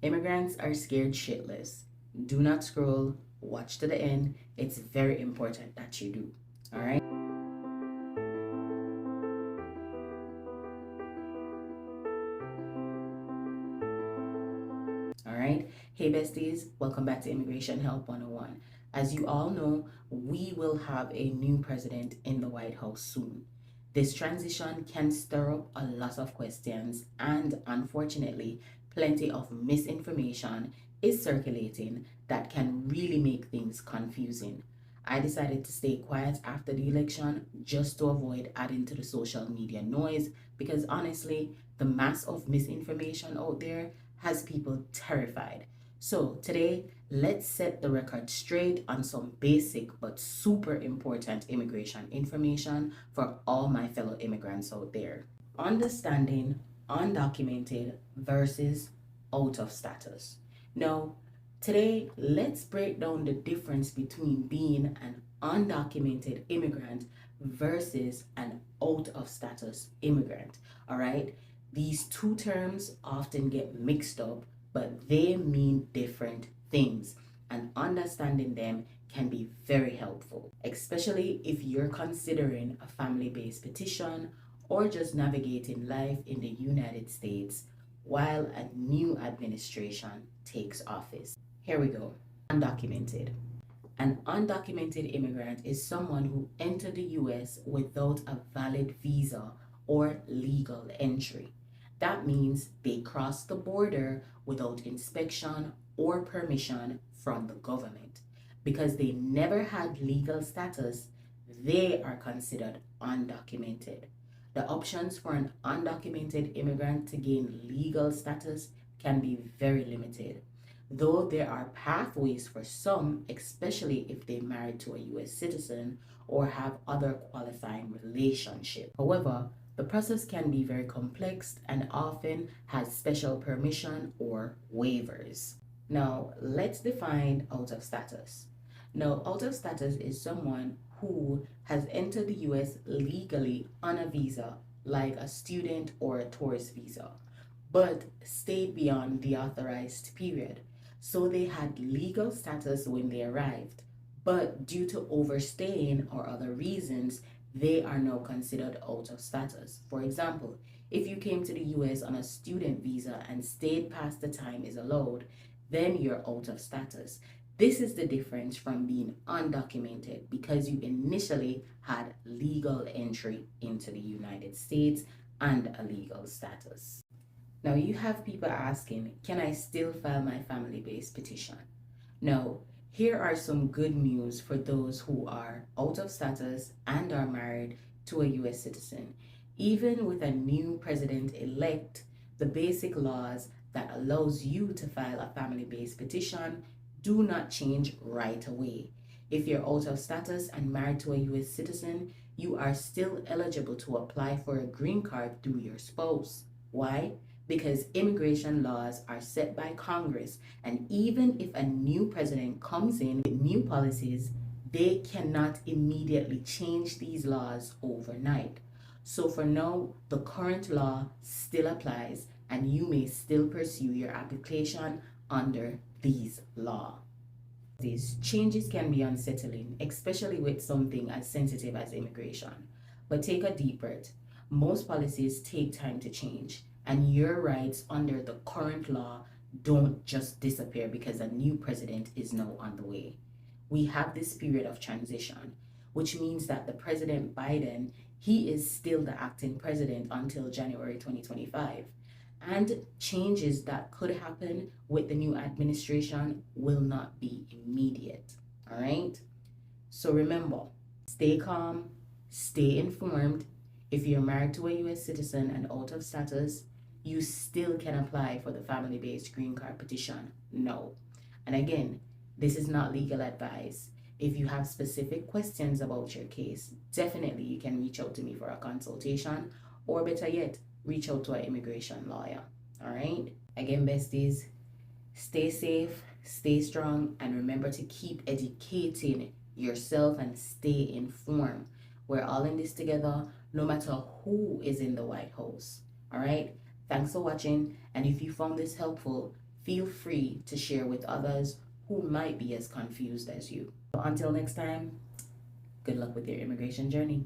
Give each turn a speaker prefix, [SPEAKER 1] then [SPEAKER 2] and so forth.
[SPEAKER 1] Immigrants are scared shitless. Do not scroll, watch to the end. It's very important that you do. All right. All right. Hey, besties, welcome back to Immigration Help 101. As you all know, we will have a new president in the White House soon. This transition can stir up a lot of questions, and unfortunately, plenty of misinformation is circulating that can really make things confusing. I decided to stay quiet after the election just to avoid adding to the social media noise because honestly, the mass of misinformation out there has people terrified. So, today, let's set the record straight on some basic but super important immigration information for all my fellow immigrants out there. Understanding undocumented versus out of status. Now, today, let's break down the difference between being an undocumented immigrant versus an out of status immigrant. All right, these two terms often get mixed up, but they mean different things, and understanding them can be very helpful, especially if you're considering a family-based petition or just navigating life in the United States while a new administration takes office. Here we go. Undocumented. An undocumented immigrant is someone who entered the US without a valid visa or legal entry. That means they crossed the border without inspection or permission from the government. Because they never had legal status, they are considered undocumented. The options for an undocumented immigrant to gain legal status can be very limited, though there are pathways for some, especially if they married to a US citizen or have other qualifying relationship. However, the process can be very complex and often has special permission or waivers. Now, let's define out of status. Now, out of status is someone who has entered the US legally on a visa, like a student or a tourist visa, but stayed beyond the authorized period. So they had legal status when they arrived, but due to overstaying or other reasons, they are now considered out of status. For example, if you came to the US on a student visa and stayed past the time is allowed, then you're out of status. This is the difference from being undocumented because you initially had legal entry into the United States and a legal status. Now you have people asking, can I still file my family-based petition? No. Here are some good news for those who are out of status and are married to a US citizen. Even with a new president-elect, the basic laws that allows you to file a family-based petition do not change right away. If you're out of status and married to a US citizen, you are still eligible to apply for a green card through your spouse. Why? Because immigration laws are set by Congress, and even if a new president comes in with new policies, they cannot immediately change these laws overnight. So for now, the current law still applies, and you may still pursue your application under these laws. These changes can be unsettling, especially with something as sensitive as immigration. But take a deep breath. Most policies take time to change, and your rights under the current law don't just disappear because a new president is now on the way. We have this period of transition, which means that the President Biden, he is still the acting president until January 2025. And changes that could happen with the new administration will not be immediate. All right? So remember, stay calm, stay informed. If you're married to a US citizen and out of status, you still can apply for the family-based green card petition. No. And again, this is not legal advice. If you have specific questions about your case, definitely you can reach out to me for a consultation, or better yet, reach out to an immigration lawyer. All right? Again, besties, stay safe, stay strong, and remember to keep educating yourself and stay informed. We're all in this together, no matter who is in the White House. All right? Thanks for watching, and if you found this helpful, feel free to share with others who might be as confused as you. So until next time, good luck with your immigration journey.